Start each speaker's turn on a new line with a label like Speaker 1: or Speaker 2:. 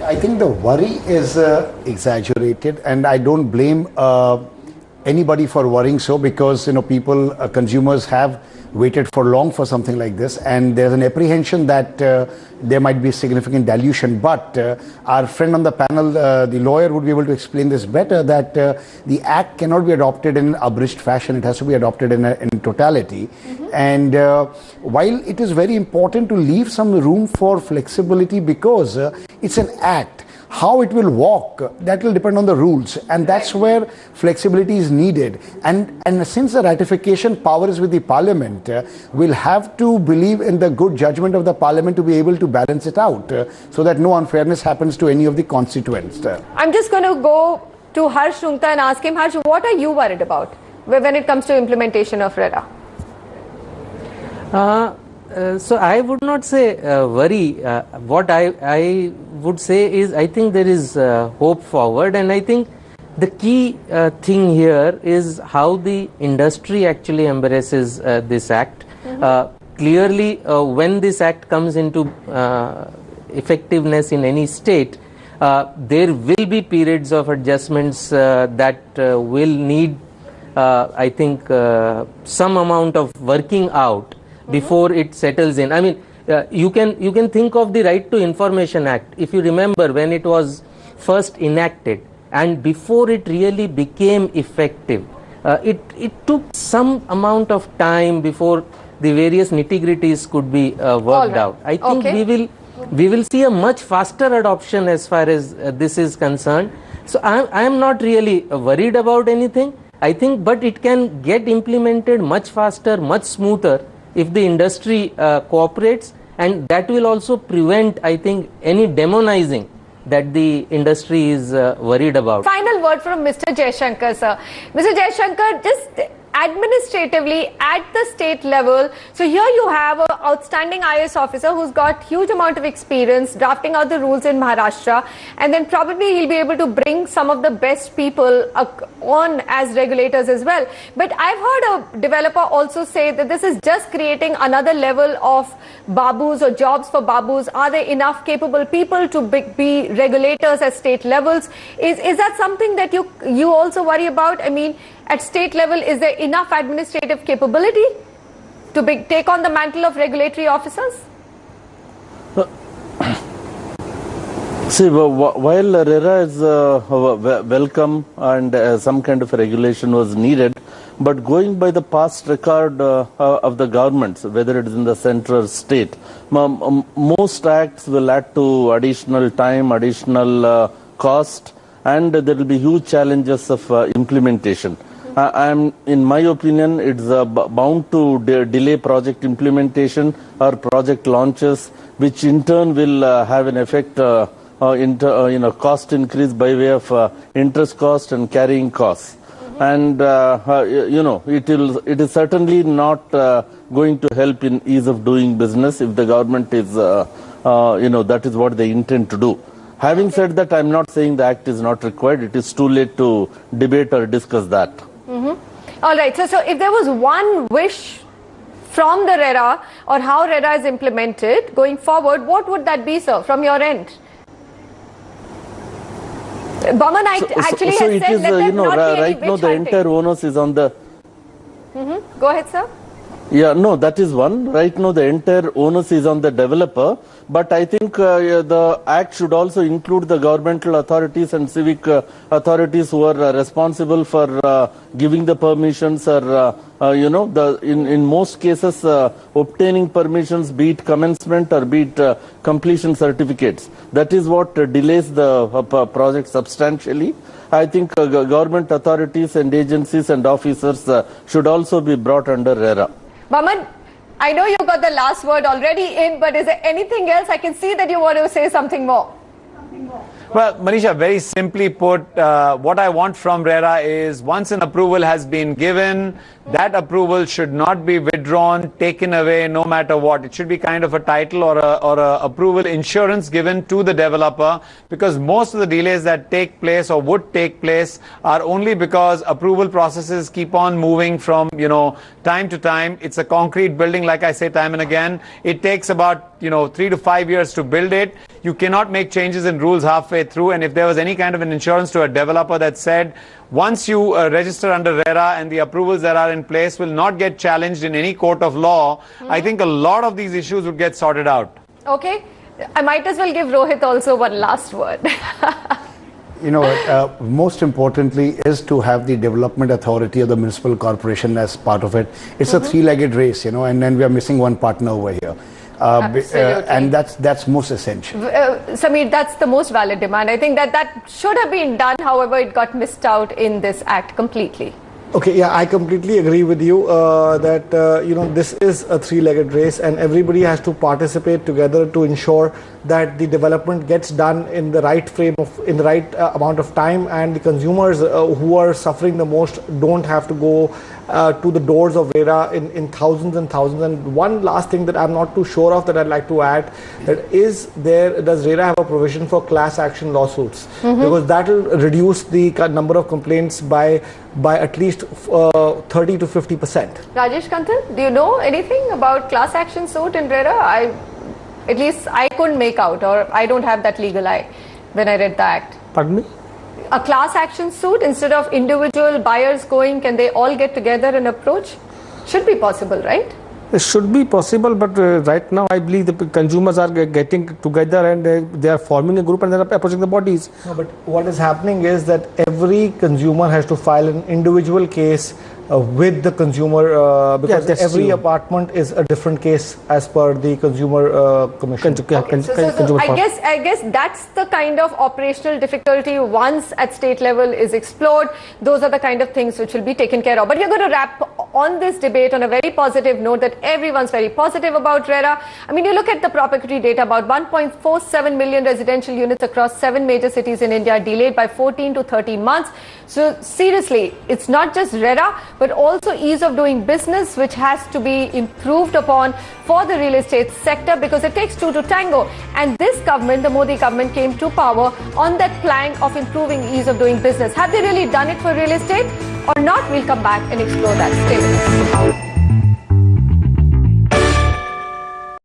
Speaker 1: I think the worry is exaggerated, and I don't blame anybody for worrying so, because people, consumers have waited for long for something like this, and there's an apprehension that there might be significant dilution. But our friend on the panel, the lawyer, would be able to explain this better, that the act cannot be adopted in an abridged fashion. It has to be adopted in totality. And while it is very important to leave some room for flexibility, because it's an act, how it will walk, that will depend on the rules, and that's where flexibility is needed. And since the ratification power is with the parliament, we'll have to believe in the good judgment of the parliament to be able to balance it out, so that no unfairness happens to any of the constituents.
Speaker 2: I'm just going to go to Harsh Roongta and ask him, Harsh, what are you worried about when it comes to implementation of RERA?
Speaker 3: So I would not say worry. What I would say is, I think there is hope forward, and I think the key thing here is how the industry actually embraces this act. Clearly, when this act comes into effectiveness in any state, there will be periods of adjustments that will need, I think, some amount of working out before it settles in. I mean, you can think of the Right to Information Act. If you remember, when it was first enacted and before it really became effective, it took some amount of time before the various nitty-gritties could be worked out. I think we will see a much faster adoption as far as this is concerned. So I am not really worried about anything. I think, but it can get implemented much faster, much smoother if the industry cooperates, and that will also prevent, I think, any demonizing that the industry is worried about.
Speaker 2: Final word from Mr. Jaishankar, sir. Mr. Jaishankar, just administratively at the state level, so here you have an outstanding IAS officer who's got huge amount of experience drafting out the rules in Maharashtra, and then probably he'll be able to bring some of the best people on as regulators as well. But I've heard a developer also say that this is just creating another level of babus or jobs for babus. Are there enough capable people to be regulators at state levels? Is that something that you also worry about? I mean, at state level, is there enough administrative capability to take on the mantle of regulatory officers?
Speaker 4: See, while RERA is welcome and some kind of a regulation was needed, but going by the past record of the governments, whether it is in the center or state, most acts will add to additional time, additional cost, and there will be huge challenges of implementation. In my opinion, it's bound to delay project implementation or project launches, which in turn will have an effect cost increase by way of interest cost and carrying costs. And it is certainly not going to help in ease of doing business if the government is that is what they intend to do. Having said that, I'm not saying the act is not required. It is too late to debate or discuss that.
Speaker 2: All right. So if there was one wish from the RERA or how RERA is implemented going forward, what would that be, sir, from your end? Baman actually has said that there not be any
Speaker 4: right now the entire onus is on the...
Speaker 2: Go ahead, sir.
Speaker 4: Yeah, no, that is one. Right now the entire onus is on the developer, but I think the act should also include the governmental authorities and civic authorities who are responsible for giving the permissions or, in most cases obtaining permissions, be it commencement or be it completion certificates. That is what delays the project substantially. I think government authorities and agencies and officers should also be brought under RERA.
Speaker 2: Baman, I know you got the last word already in, but is there anything else? I can see that you want to say something more.
Speaker 5: Well, Manisha, very simply put, what I want from RERA is once an approval has been given, that approval should not be withdrawn, taken away, no matter what. It should be kind of a title or a approval insurance given to the developer, because most of the delays that take place or would take place are only because approval processes keep on moving from, time to time. It's a concrete building, like I say time and again. It takes about 3 to 5 years to build it. You cannot make changes in rules halfway through. And if there was any kind of an insurance to a developer that said, once you register under RERA and the approvals that are in place will not get challenged in any court of law, I think a lot of these issues would get sorted out.
Speaker 2: Okay. I might as well give Rohit also one last word.
Speaker 1: Most importantly is to have the development authority of the municipal corporation as part of it. It's a three-legged race, and then we are missing one partner over here. And that's most essential.
Speaker 2: Sameer, that's the most valid demand. I think that should have been done. However, it got missed out in this act completely.
Speaker 6: Okay, yeah, I completely agree with you that this is a three-legged race, and everybody has to participate together to ensure that the development gets done in the right in the right amount of time, and the consumers who are suffering the most don't have to go to the doors of RERA in thousands and thousands. And one last thing that I'm not too sure of that I'd like to add, does RERA have a provision for class action lawsuits? Because that will reduce the number of complaints by at least 30 to 50%.
Speaker 2: Rajesh Kanthal, do you know anything about class action suit in RERA? At least I couldn't make out, or I don't have that legal eye when I read the act.
Speaker 6: Pardon me?
Speaker 2: A class action suit, instead of individual buyers going, can they all get together and approach? Should be possible, right?
Speaker 7: It should be possible, but right now I believe the consumers are getting together and they are forming a group and they are approaching the bodies.
Speaker 6: No, but what is happening is that every consumer has to file an individual case with the consumer because every apartment is a different case as per the consumer commission.
Speaker 2: I guess that's the kind of operational difficulty once at state level is explored. Those are the kind of things which will be taken care of. But we're going to wrap on this debate on a very positive note that everyone's very positive about RERA. I mean, you look at the property data, about 1.47 million residential units across 7 major cities in India delayed by 14 to 30 months. So seriously, it's not just RERA, but also ease of doing business, which has to be improved upon for the real estate sector, because it takes two to tango. And this government, the Modi government, came to power on that plank of improving ease of doing business. Have they really done it for real estate or not? We'll come back and explore that. Stay with us.